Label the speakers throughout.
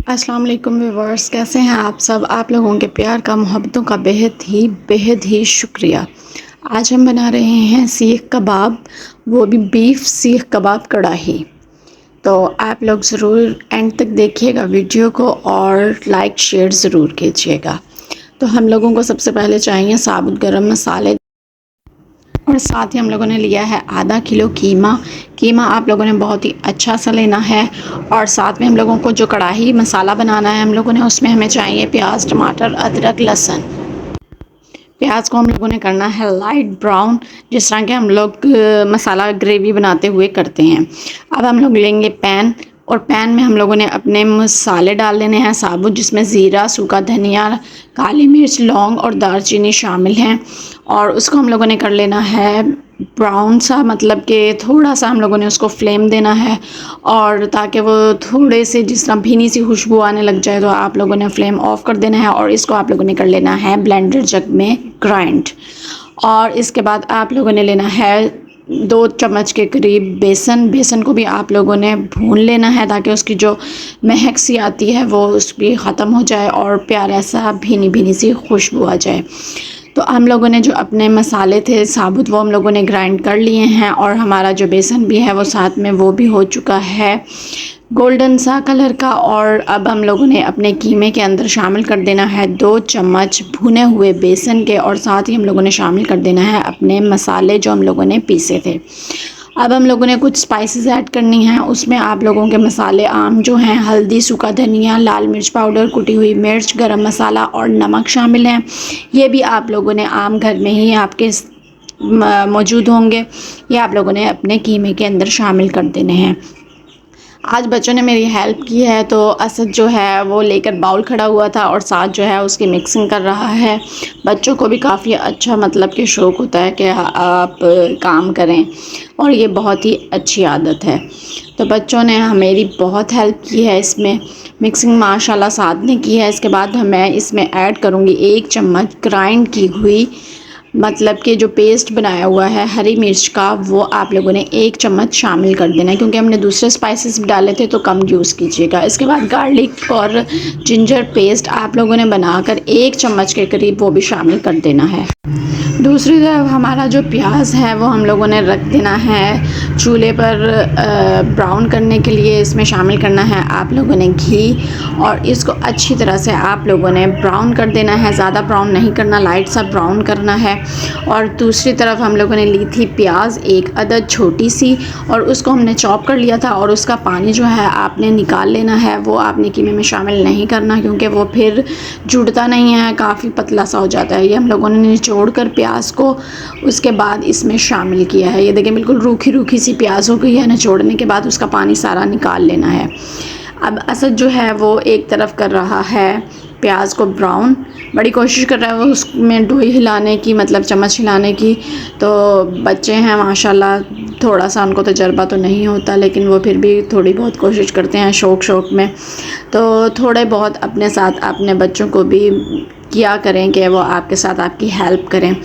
Speaker 1: अस्सलाम वालेकुम व्यूवर्स, कैसे हैं आप सब। आप लोगों के प्यार का, मोहब्बतों का बेहद ही शुक्रिया। आज हम बना रहे हैं सीख कबाब, वो भी बीफ सीख कबाब कढ़ाई। तो आप लोग ज़रूर एंड तक देखिएगा वीडियो को और लाइक शेयर ज़रूर कीजिएगा। तो हम लोगों को सबसे पहले चाहिए साबुत गरम मसाले, और साथ ही हम लोगों ने लिया है आधा किलो कीमा। कीमा आप लोगों ने बहुत ही अच्छा सा लेना है। और साथ में हम लोगों को जो कढ़ाई मसाला बनाना है हम लोगों ने, उसमें हमें चाहिए प्याज, टमाटर, अदरक, लहसुन। प्याज को हम लोगों ने करना है लाइट ब्राउन, जिस तरह के हम लोग मसाला ग्रेवी बनाते हुए करते हैं। अब हम लोग लेंगे पैन, और पैन में हम लोगों ने अपने मसाले डाल लेने हैं साबुत, जिसमें ज़ीरा, सूखा धनिया, काली मिर्च, लौंग और दालचीनी शामिल हैं। और उसको हम लोगों ने कर लेना है ब्राउन सा, मतलब कि थोड़ा सा हम लोगों ने उसको फ्लेम देना है, और ताकि वो थोड़े से जिस तरह भीनी सी खुशबू आने लग जाए तो आप लोगों ने फ्लेम ऑफ कर देना है। और इसको आप लोगों ने कर लेना है ब्लेंडर जग में ग्राइंड। और इसके बाद आप लोगों ने लेना है 2 चम्मच के करीब बेसन को भी आप लोगों ने भून लेना है, ताकि उसकी जो महक सी आती है वो उसकी ख़त्म हो जाए और प्यारा सा भीनी भीनी सी खुशबू आ जाए। तो हम लोगों ने जो अपने मसाले थे साबुत, वो हम लोगों ने ग्राइंड कर लिए हैं, और हमारा जो बेसन भी है वो साथ में वो भी हो चुका है गोल्डन सा कलर का। और अब हम लोगों ने अपने कीमे के अंदर शामिल कर देना है 2 चम्मच भुने हुए बेसन के, और साथ ही हम लोगों ने शामिल कर देना है अपने मसाले जो हम लोगों ने पीसे थे। अब हम लोगों ने कुछ स्पाइसेस ऐड करनी हैं। उसमें आप लोगों के मसाले आम जो हैं, हल्दी, सूखा धनिया, लाल मिर्च पाउडर, कुटी हुई मिर्च, गरम मसाला और नमक शामिल हैं। ये भी आप लोगों ने आम घर में ही आपके मौजूद होंगे। ये आप लोगों ने अपने कीमे के अंदर शामिल कर देने हैं। आज बच्चों ने मेरी हेल्प की है, तो असद जो है वो लेकर बाउल खड़ा हुआ था और साथ जो है उसकी मिक्सिंग कर रहा है। बच्चों को भी काफ़ी अच्छा मतलब कि शौक़ होता है कि आप काम करें, और ये बहुत ही अच्छी आदत है। तो बच्चों ने मेरी बहुत हेल्प की है इसमें, मिक्सिंग माशाल्लाह साथ ने की है। इसके बाद मैं इसमें ऐड करूँगी 1 चम्मच ग्राइंड की हुई, मतलब कि जो पेस्ट बनाया हुआ है हरी मिर्च का, वो आप लोगों ने 1 चम्मच शामिल कर देना है, क्योंकि हमने दूसरे स्पाइसेस भी डाले थे तो कम यूज़ कीजिएगा। इसके बाद गार्लिक और जिंजर पेस्ट आप लोगों ने बनाकर 1 चम्मच के करीब वो भी शामिल कर देना है। दूसरी तरफ हमारा जो प्याज है वो हम लोगों ने रख देना है चूल्हे पर ब्राउन करने के लिए। इसमें शामिल करना है आप लोगों ने घी, और इसको अच्छी तरह से आप लोगों ने ब्राउन कर देना है। ज़्यादा ब्राउन नहीं करना, लाइट सा ब्राउन करना है। और दूसरी तरफ हम लोगों ने ली थी प्याज, एक अदद छोटी सी, और उसको हमने चॉप कर लिया था, और उसका पानी जो है आपने निकाल लेना है। वो आपने कीमे में शामिल नहीं करना, क्योंकि वो फिर जुड़ता नहीं है, काफ़ी पतला सा हो जाता है। ये हम लोगों ने निचोड़ कर प्याज को उसके बाद इसमें शामिल किया है। ये देखिए बिल्कुल रूखी रूखी सी प्याज हो गई है। निचोड़ने के बाद उसका पानी सारा निकाल लेना है। अब असद जो है वो एक तरफ कर रहा है प्याज को ब्राउन, बड़ी कोशिश कर रहा है वो उसमें डोई हिलाने की, मतलब चम्मच हिलाने की। तो बच्चे हैं माशाल्लाह, थोड़ा सा उनको तजर्बा तो नहीं होता, लेकिन वो फिर भी थोड़ी बहुत कोशिश करते हैं शौक़ में। तो थोड़े बहुत अपने साथ अपने बच्चों को भी किया करें कि वो आपके साथ आपकी हेल्प करें।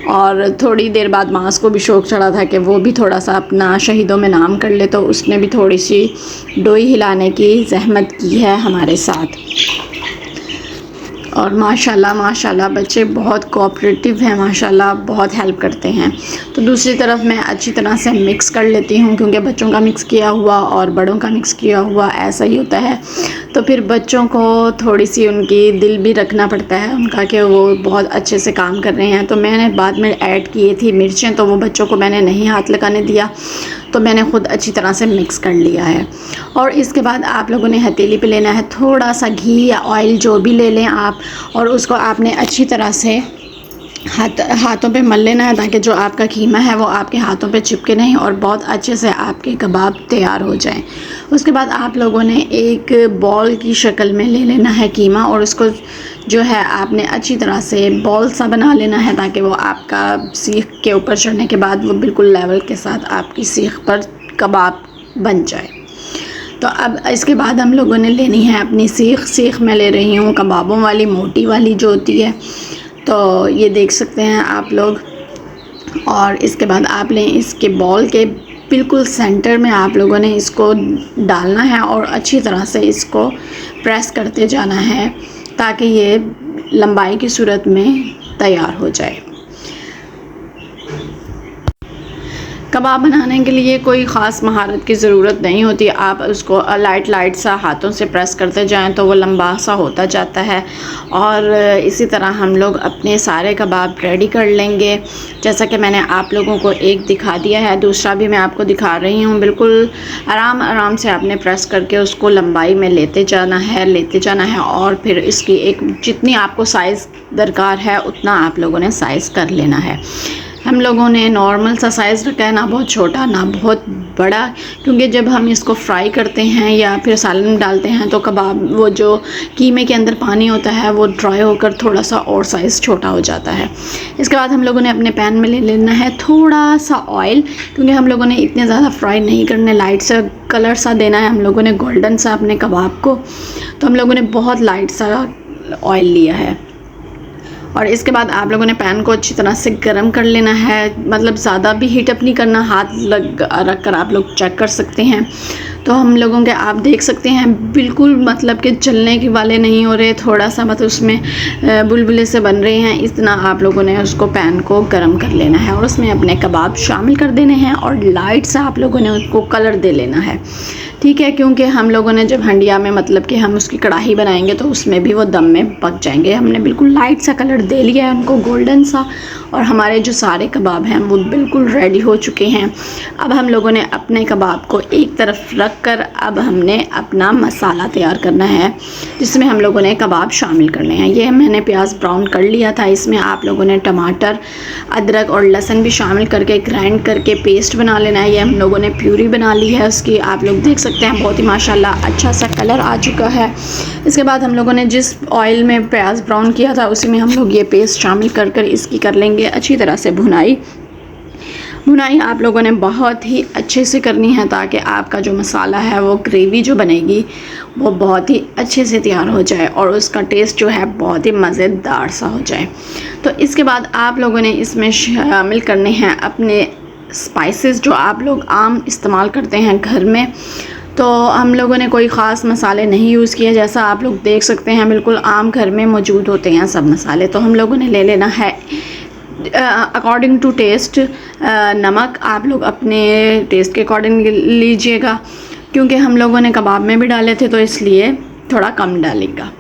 Speaker 1: और थोड़ी देर बाद मास को भी शौक़ चढ़ा था कि वो भी थोड़ा सा अपना शहीदों में नाम कर ले, तो उसने भी थोड़ी सी डोई हिलाने की ज़हमत की है हमारे साथ। और माशाल्लाह बच्चे बहुत कोऑपरेटिव हैं, माशाल्लाह बहुत हेल्प करते हैं। तो दूसरी तरफ मैं अच्छी तरह से मिक्स कर लेती हूँ, क्योंकि बच्चों का मिक्स किया हुआ और बड़ों का मिक्स किया हुआ ऐसा ही होता है। तो फिर बच्चों को थोड़ी सी उनकी दिल भी रखना पड़ता है उनका, कि वो बहुत अच्छे से काम कर रहे हैं। तो मैंने बाद में ऐड किए थी मिर्चें, तो वो बच्चों को मैंने नहीं हाथ लगाने दिया, तो मैंने ख़ुद अच्छी तरह से मिक्स कर लिया है। और इसके बाद आप लोगों ने हथेली पे लेना है थोड़ा सा घी या ऑयल, जो भी ले लें आप, और उसको आपने अच्छी तरह से हाथों पे मल लेना है, ताकि जो आपका कीमा है वो आपके हाथों पे चिपके नहीं और बहुत अच्छे से आपके कबाब तैयार हो जाएं। उसके बाद आप लोगों ने एक बॉल की शक्ल में ले लेना है कीमा, और उसको जो है आपने अच्छी तरह से बॉल सा बना लेना है, ताकि वो आपका सीख के ऊपर चढ़ने के बाद वो बिल्कुल लेवल के साथ आपकी सीख पर कबाब बन जाए। तो अब इसके बाद हम लोगों ने लेनी है अपनी सीख मैं ले रही हूँ कबाबों वाली, मोटी वाली जो होती है। तो ये देख सकते हैं आप लोग। और इसके बाद आप लें इसके बॉल के बिल्कुल सेंटर में आप लोगों ने इसको डालना है और अच्छी तरह से इसको प्रेस करते जाना है ताकि ये लंबाई की सूरत में तैयार हो जाए। कबाब बनाने के लिए कोई ख़ास महारत की ज़रूरत नहीं होती। आप उसको लाइट सा हाथों से प्रेस करते जाएं तो वो लंबा सा होता जाता है। और इसी तरह हम लोग अपने सारे कबाब रेडी कर लेंगे। जैसा कि मैंने आप लोगों को एक दिखा दिया है, दूसरा भी मैं आपको दिखा रही हूँ। बिल्कुल आराम से आपने प्रेस करके उसको लंबाई में लेते जाना है और फिर इसकी एक जितनी आपको साइज़ दरकार है उतना आप लोगों ने साइज़ कर लेना है। हम लोगों ने नॉर्मल सा साइज़ रखा है, ना बहुत छोटा ना बहुत बड़ा, क्योंकि जब हम इसको फ्राई करते हैं या फिर सालन में डालते हैं तो कबाब वो जो कीमे के अंदर पानी होता है वो ड्राई होकर थोड़ा सा और साइज़ छोटा हो जाता है। इसके बाद हम लोगों ने अपने पैन में ले लेना है थोड़ा सा ऑयल, क्योंकि हम लोगों ने इतने ज़्यादा फ्राई नहीं करने, लाइट सा कलर सा देना है हम लोगों ने गोल्डन सा अपने कबाब को। तो हम लोगों ने बहुत लाइट सा ऑयल लिया है और इसके बाद आप लोगों ने पैन को अच्छी तरह से गर्म कर लेना है। मतलब ज़्यादा भी हीट अप नहीं करना, हाथ रख कर आप लोग चेक कर सकते हैं। तो हम लोगों के आप देख सकते हैं बिल्कुल मतलब कि जलने के वाले नहीं हो रहे, थोड़ा सा मतलब उसमें बुलबुले से बन रहे हैं। इतना आप लोगों ने उसको पैन को गर्म कर लेना है और उसमें अपने कबाब शामिल कर देने हैं और लाइट सा आप लोगों ने उसको कलर दे लेना है, ठीक है। क्योंकि हम लोगों ने जब हंडिया में मतलब कि हम उसकी कढ़ाई बनाएंगे तो उसमें भी वो दम में पक जाएंगे। हमने बिल्कुल लाइट सा कलर दे लिया है उनको गोल्डन सा, और हमारे जो सारे कबाब हैं वो बिल्कुल रेडी हो चुके हैं। अब हम लोगों ने अपने कबाब को एक तरफ रख कर अब हमने अपना मसाला तैयार करना है जिसमें हम लोगों ने कबाब शामिल करने हैं। ये मैंने प्याज ब्राउन कर लिया था, इसमें आप लोगों ने टमाटर, अदरक और लहसुन भी शामिल करके ग्राइंड करके पेस्ट बना लेना है। ये हम लोगों ने प्यूरी बना ली है उसकी, आप लोग देख सकते हैं बहुत ही माशाल्लाह अच्छा सा कलर आ चुका है। इसके बाद हम लोगों ने जिस ऑयल में प्याज ब्राउन किया था उसी में हम लोग ये पेस्ट शामिल कर इसकी कर लेंगे अच्छी तरह से भुनाई आप लोगों ने बहुत ही अच्छे से करनी है ताकि आपका जो मसाला है वो ग्रेवी जो बनेगी वो बहुत ही अच्छे से तैयार हो जाए और उसका टेस्ट जो है बहुत ही मज़ेदार सा हो जाए। तो इसके बाद आप लोगों ने इसमें शामिल करने हैं अपने स्पाइसेस जो आप लोग आम इस्तेमाल करते हैं घर में। तो हम लोगों ने कोई ख़ास मसाले नहीं यूज़ किए, जैसा आप लोग देख सकते हैं बिल्कुल आम घर में मौजूद होते हैं सब मसाले। तो हम लोगों ने ले लेना है अकॉर्डिंग टू टेस्ट नमक, आप लोग अपने टेस्ट के अकॉर्डिंग लीजिएगा, क्योंकि हम लोगों ने कबाब में भी डाले थे तो इसलिए थोड़ा कम डालेगा।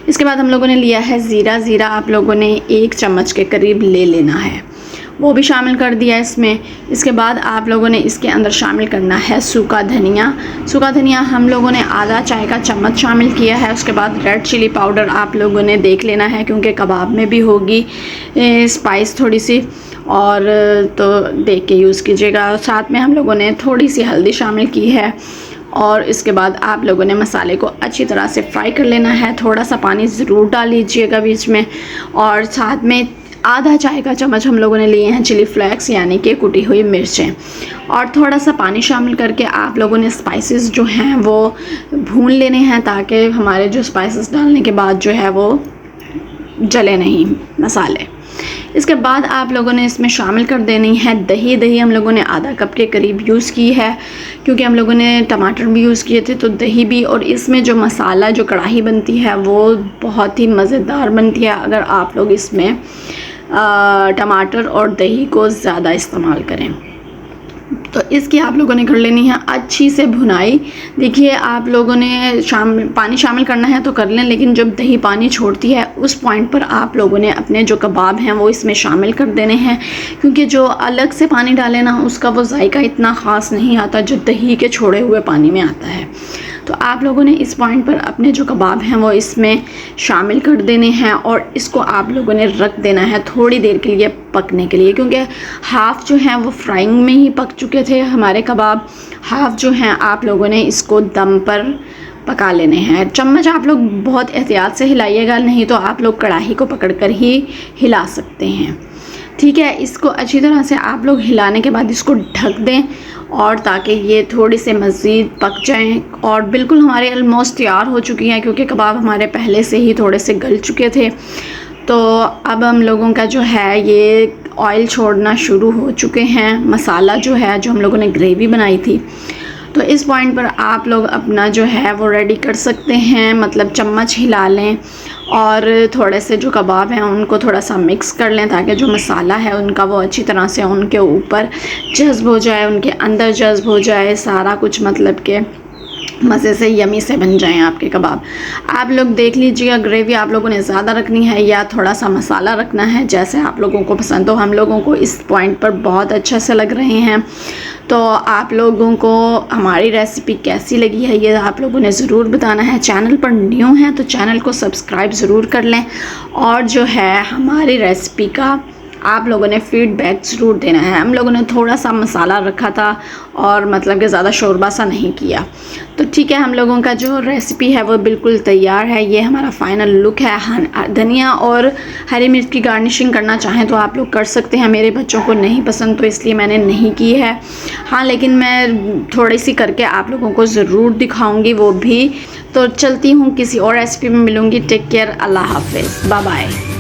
Speaker 1: इसके बाद हम लोगों ने लिया है ज़ीरा आप लोगों ने 1 चम्मच के करीब ले लेना है, वो भी शामिल कर दिया इसमें। इसके बाद आप लोगों ने इसके अंदर शामिल करना है सूखा धनिया हम लोगों ने आधा चाय का चम्मच शामिल किया है। उसके बाद रेड चिली पाउडर आप लोगों ने देख लेना है क्योंकि कबाब में भी होगी स्पाइस थोड़ी सी, और तो देख के यूज़ कीजिएगा। साथ में हम लोगों ने थोड़ी सी हल्दी शामिल की है और इसके बाद आप लोगों ने मसाले को अच्छी तरह से फ्राई कर लेना है। थोड़ा सा पानी ज़रूर डाल लीजिएगा बीच में, और साथ में आधा चाय का चम्मच हम लोगों ने लिए हैं चिली फ्लेक्स यानी कि कुटी हुई मिर्चें, और थोड़ा सा पानी शामिल करके आप लोगों ने स्पाइसेस जो हैं वो भून लेने हैं ताकि हमारे जो स्पाइसेस डालने के बाद जो है वो जले नहीं मसाले। इसके बाद आप लोगों ने इसमें शामिल कर देनी है दही हम लोगों ने आधा कप के करीब यूज़ की है क्योंकि हम लोगों ने टमाटर भी यूज़ किए थे, तो दही भी। और इसमें जो मसाला जो कढ़ाई बनती है वो बहुत ही मज़ेदार बनती है अगर आप लोग इसमें टमाटर और दही को ज़्यादा इस्तेमाल करें। तो इसकी आप लोगों ने कर लेनी है अच्छी से भुनाई। देखिए आप लोगों ने पानी शामिल करना है तो कर लें, लेकिन जब दही पानी छोड़ती है उस पॉइंट पर आप लोगों ने अपने जो कबाब हैं वो इसमें शामिल कर देने हैं, क्योंकि जो अलग से पानी डाले ना उसका वो जायका इतना ख़ास नहीं आता जो दही के छोड़े हुए पानी में आता है। तो आप लोगों ने इस पॉइंट पर अपने जो कबाब हैं वो इसमें शामिल कर देने हैं और इसको आप लोगों ने रख देना है थोड़ी देर के लिए पकने के लिए, क्योंकि हाफ़ जो हैं वो फ्राइंग में ही पक चुके थे हमारे कबाब, हाफ़ जो हैं आप लोगों ने इसको दम पर पका लेने हैं। चम्मच आप लोग बहुत एहतियात से हिलाइएगा, नहीं तो आप लोग कढ़ाई को पकड़कर ही हिला सकते हैं, ठीक है। इसको अच्छी तरह से आप लोग हिलाने के बाद इसको ढक दें और ताकि ये थोड़ी से मज़ीद पक जाएं, और बिल्कुल हमारे ऑलमोस्ट तैयार हो चुकी हैं क्योंकि कबाब हमारे पहले से ही थोड़े से गल चुके थे। तो अब हम लोगों का जो है ये ऑयल छोड़ना शुरू हो चुके हैं। मसाला जो है, जो हम लोगों ने ग्रेवी बनाई थी, तो इस पॉइंट पर आप लोग अपना जो है वो रेडी कर सकते हैं। मतलब चम्मच हिला लें और थोड़े से जो कबाब हैं उनको थोड़ा सा मिक्स कर लें, ताकि जो मसाला है उनका वो अच्छी तरह से उनके ऊपर जज़्ब हो जाए, उनके अंदर जज़्ब हो जाए सारा कुछ, मतलब कि मज़े से यमी से बन जाएं आपके कबाब। आप लोग देख लीजिएगा, ग्रेवी आप लोगों ने ज़्यादा रखनी है या थोड़ा सा मसाला रखना है, जैसे आप लोगों को पसंद हो। हम लोगों को इस पॉइंट पर बहुत अच्छे से लग रहे हैं। तो आप लोगों को हमारी रेसिपी कैसी लगी है ये आप लोगों ने ज़रूर बताना है। चैनल पर न्यू हैं तो चैनल को सब्सक्राइब ज़रूर कर लें, और जो है हमारी रेसिपी का आप लोगों ने फ़ीडबैक ज़रूर देना है। हम लोगों ने थोड़ा सा मसाला रखा था और मतलब कि ज़्यादा शोरबा सा नहीं किया। तो ठीक है, हम लोगों का जो रेसिपी है वो बिल्कुल तैयार है। ये हमारा फ़ाइनल लुक है। धनिया और हरी मिर्च की गार्निशिंग करना चाहें तो आप लोग कर सकते हैं। मेरे बच्चों को नहीं पसंद तो इसलिए मैंने नहीं की है। हाँ, लेकिन मैं थोड़ी सी करके आप लोगों को ज़रूर दिखाऊँगी वो भी। तो चलती हूँ, किसी और रेसिपी में मिलूँगी। टेक केयर, अल्लाह हाफ़िज़, बाय बाय।